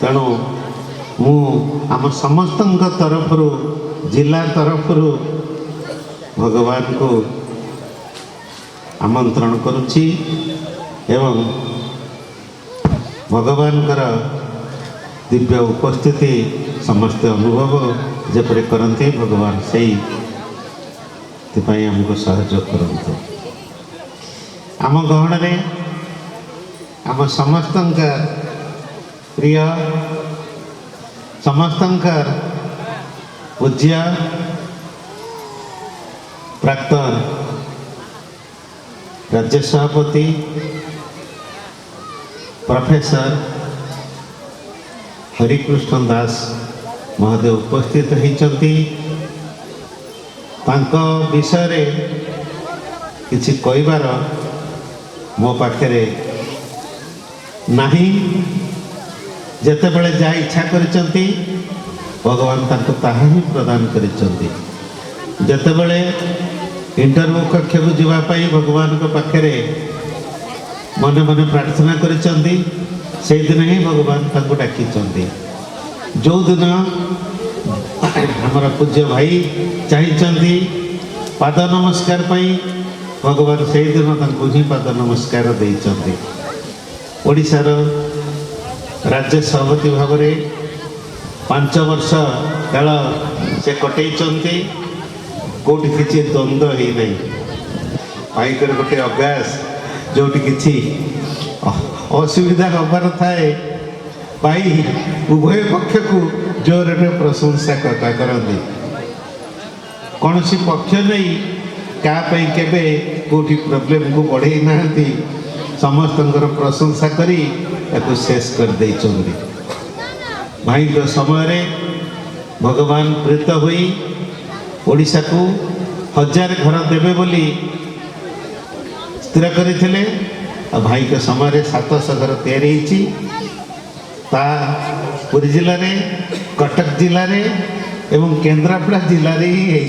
तेणु मु आम समस्त तरफ जिला तरफ भगवान को आमंत्रण करुच्ची एवं भगवान दिव्य उपस्थिति समस्त अनुभव जपरी करते भगवान से आमको सहयोग करते आम गहन में आम समस्त प्रिय समस्त पूज्य प्राक्तन राज्य सभापति प्रोफेसर हरिकृष्ण दास महोदय उपस्थित होती विषय किसी कहबार मो पाखे नहीं जेतेबेले जा इच्छा करिसंती भगवान ताको ताहा ही प्रदान करिसंती जेतेबेले इंटरव्यू कक्ष को जीवाई भगवान को पाखे मने मने प्रार्थना करिसंती से दिन ही भगवान ताको डाकिसंती जो दिन हमारा पूज्य भाई चाहिए पाद नमस्कार पाई भगवान से दिन ताको ही पाद नमस्कार देइचंती ओडिशार राज्य सभापति भाव में 5 वर्ष काल से कटई कौटी किसी द्वंद्व ही नहीं पाइकर गोटे अभ्यास जो किसी असुविधा हबार थाए पाई उभय पक्ष को जोर में प्रशंसा करती कौन सी पक्ष नहीं क्या केवे कौटी प्रोब्लेम को बढ़े ना समस्त प्रशंसा करी ताको शेष कर दे भाई को समय भगवान प्रेत हुई ओडिशा को 1000 घर देवे बोली स्थिर करते भाई के समय 700 घर तैयारी पुरी जिले में कटक जिले में एवं केन्द्रापड़ा जिले में ही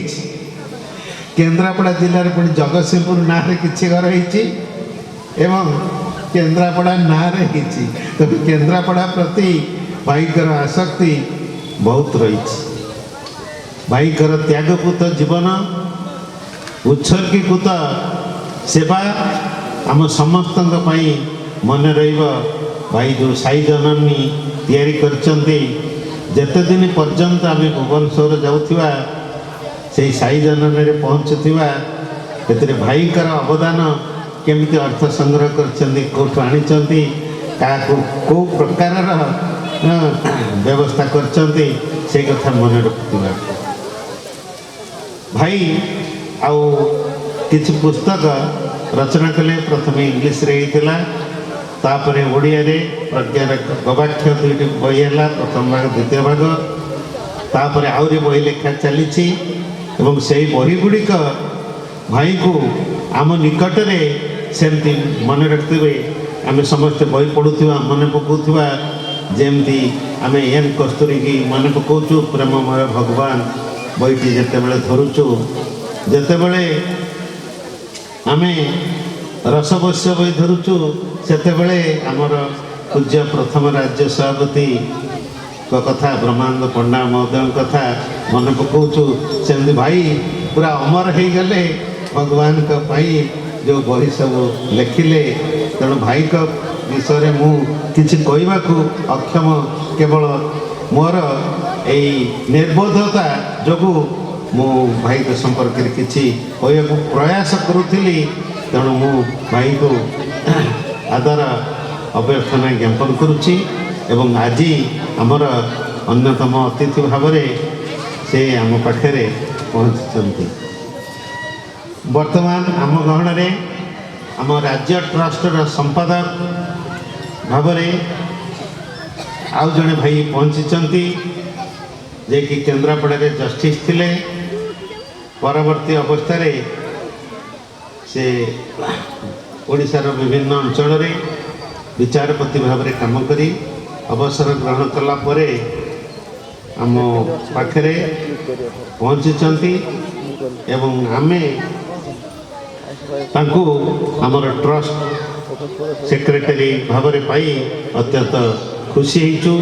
केन्द्रापड़ा जिले में पुणी जगतसिंहपुर ना किसी घर एवं केन्द्रापड़ा ना तो केन्द्रापड़ा प्रति भाईकर आसक्ति बहुत रही भाईकर त्यागपूत जीवन उत्सर्गीकृत सेवा आम समस्त मन भाई जो साई जननी तैयारी करते जेते दिन पर्यंत आम भुवनेश्वर जाऊा से साई जननी रे पहुँचुवा से भाईकर अवदान केमिति अर्थ संग्रह करछन्ती कोठु आनिछन्ती काको को प्रकार व्यवस्था करछन्ती से कथा मन रखुवा भाई आउ किछि पुस्तक रचना कले प्रथम इंग्लिश रे हितला तापरे ओडिया रे प्रज्ञा गवाक्ष 2टी बही है प्रथम भाग द्वितीय भाग तापरे आउरी बही लेखा चली एवं से बही गुड़िक भाई को आम निकट में सेमती मन रखते हुए आम समस्त बही पढ़ुवा मन पकाउवा जमती आम एन कस्तूरी की मन पकाचु प्रेममय भगवान बहीटी जितेबले धरुचु जितेबले आम रसवश्य बही धरुचु सेतेबले आमर पूज्य प्रथम राज्य सभापति कथा ब्रह्मानंद पंडा महोदय कथा मन पकाचु सेमती भाई पूरा अमर हो गले भगवान का पाई जो बही सब लिखिले तेणु भाई का विषय मु किछि कहवाकू अक्षम केवल मोर यही निर्बोधता जो मु भाई के संपर्क में किछि कहवाकू प्रयास करुଥିଲି तेणु मु भाई को आदर अभ्यर्थना ज्ञापन करुछि एवं आज आमर अन्यतम अतिथि भाव से आम पाखे पहुँचती वर्तमान आम गहन में आम राज्य ट्रस्टर संपादक भाव आउ जड़े भाई पहुँची जे कि केन्द्रापड़ा जस्टिस थिले परवर्ती अवस्था से ओडिशार विभिन्न अंचल विचारपति भाव में काम करी अवसर ग्रहण कला परे आम पाखे पहुँची एवं आमे तांको आमर ट्रस्ट सेक्रेटरी भाव में पाई अत्यंत खुशी होइछु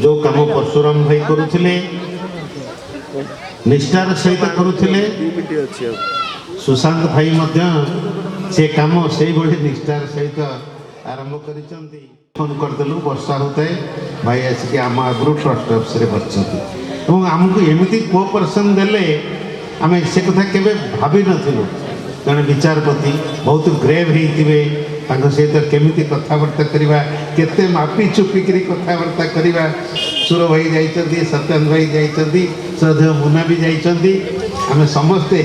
जो काम परशुराम भाई करुले निष्ठार सहित करुले सुशांत भाई से काम से भाई निष्ठार सहित आरंभ कर फोन करदेलु वर्षा होता है भाई आसिक आम आगु ट्रस्ट ऑफिस बच्चे आमको एमती कोऑपरेशन देले आम से कथा के भावी नथिलु जड़े विचारपति बहुत ग्रेव होते सहित केमी कथबार्ता करवा केते मापी चुपिक कथबार्ता करवा सुर भाई जाइए सत्यन भाई जाइए श्रद्धेय मुना भी जाइए आम समस्ते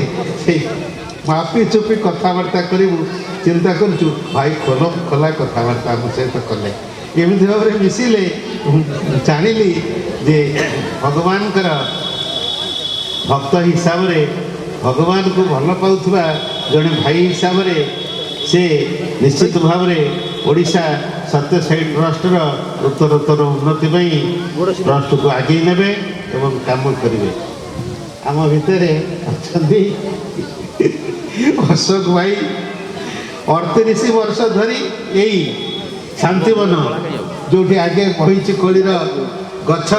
मापी चुपी कथबार्ता करूँ चिंता करूँ भाई खोल खोला कथबार्ता आम सहित कले एमती भाव में मिसिले जानिली जे भगवान भक्त हिसाब से भगवान को भल पाउथबा जड़े भाई हिसाब से निश्चित भाव में ओडिशा सत्य साई ट्रस्टर उत्तरोत्तर उन्नति ट्रस्ट को आगे नेबे एवं काम करेंगे आम भितर अच्छा अशोक भाई 38 वर्ष धरी यही शांतिवन जो आगे बही कोड़ीर गछ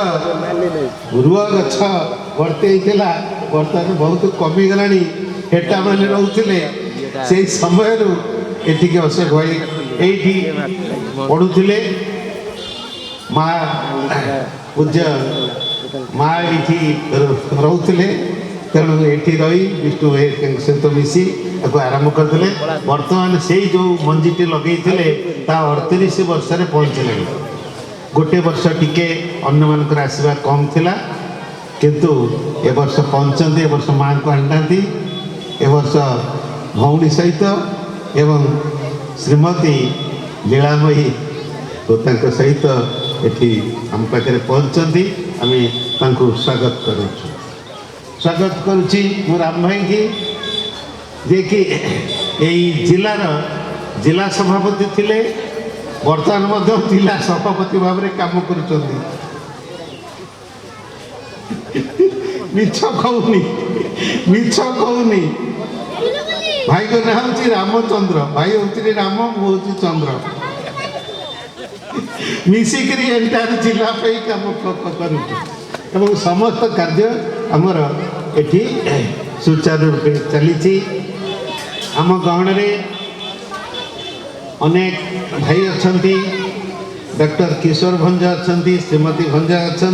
रुआ गछ भर्ती होता बर्तमान बहुत कमिगला हेटा मान रोते से समय एटिक अशोक भाई ये पढ़ुले माँ पूज्य माँ ये रोते तेणु ये रही विष्णु भाई सहित मिसी आरंभ करते बर्तमान से जो मंजीटी लगे 38 वर्ष पहुँचले गोटे वर्ष टिके अन्य मानकर आसवा कम थिला किंतु ए वर्ष पहुँचते ए वर्ष माँ को आना ए वर्ष भौणी सहित एवं श्रीमती लीलामयी सहित ये आम पाखे पहुँचती आम स्वागत करूँ स्वागत करुच्ची मो राम भाई की जे कि जिलार जिला सभापति थिले बर्तमान जिला सभापति भाव में काम कर मिछ कहूनी भाई को ना हूँ रामचंद्र भाई हूँ राम मु चंद्र मिसिक एंटायर जिला काम कर समस्त कार्य आमर एटी सुचारू रूपे चली आम गहण में अनेक भाई अच्छा डॉक्टर किशोर भंज अच्छा श्रीमती भंज अच्छा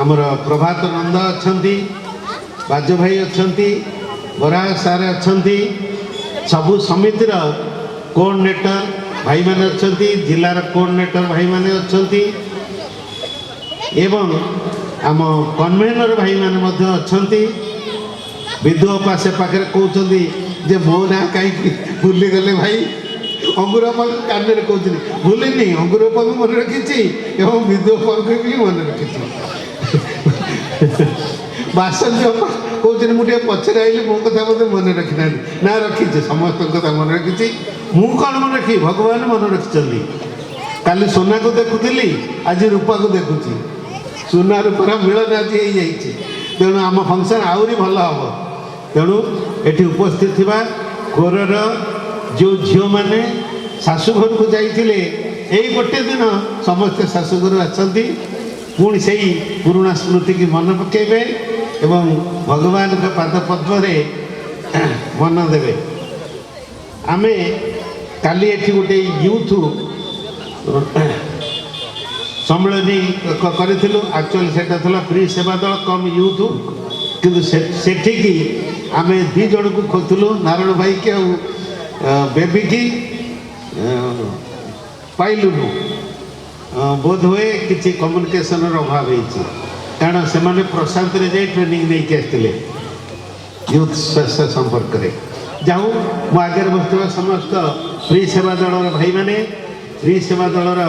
आमर प्रभात नंद अच्छा बाज भाई अच्छा बराह सार अच्छा सबु समितिर कोऑर्डिनेटर भाई माने अच्छा जिलार कोऑर्डिनेटर भाई माने अच्छा एवं आम कन्वेनर भाई माने मध्य अच्छा विधुअपा से पाखे कहते जे मो ना कहीं भूली गले भाई अंगुरपा कान कहते भूलिनी अंगुरपा भी मन रखी एवं विधुअपा भी मन रखी बासंजपा कहते मुझे पचर आई मो कथा मत मन रखी ना रखी समस्त कथा मन रखी मु कौन मन रखी भगवान मन रखी काली सोना को देखुली आज रूपा को देखुची सुना रूपार मिलन आज हो तेणु आम फंक्शन आहरी भल हम तेणु ये उपस्थित थिबा घोरर जो झील मैंने शाशुघर को जाते यही गोटे दिन समस्ते शाशुघर आसती पुणी से पुराणा स्मृति की मन पकेबे एवं भगवान का पाद पद्म मन देवे आमे काली एठी गोटे यूथ सम्मेलनी करूँ एक्चुअली से फ्री सेवा दल कम यूथ किंतु सेठी आम दी जन को खोलूँ नारायण भाई के बेबी की पाइलुनु बोध हुए किसी कम्युनिकेशन अभाव हो कारण से प्रशांत जाए ट्रेनिंग नहीं आसते यूथ स्वास्थ्य संपर्क में जाऊँ मो आगे बस समस्त फ्री सेवा दल भाई मैंने फ्री सेवा दलर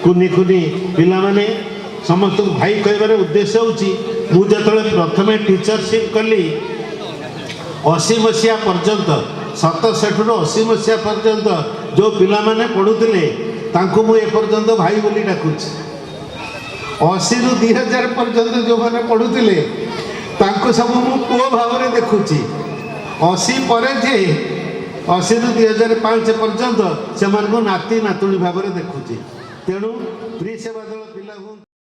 कुनी कुनी पिला माने समस्त भाई कहबार उद्देश्य होता प्रथम टीचरशिप कली 80 मसीहा पर्यंत 67 ରୁ 80 मसीहा पर्यंत जो पिला माने पढ़ुले तांको मु एपर्यंत भाई बोली डाकुची 80 ରୁ 2000 पर्यंत जो मैंने पढ़ुले तांको सब मु पुओ भाव में देखुची 80 पर जे 80 ରୁ 2005 पर्यंत से नाती नातुणी भाव में देखुची ତେଣୁ ପ୍ରି ସେବା ଦଳ ପିଲା ହୁଅନ୍ତୁ।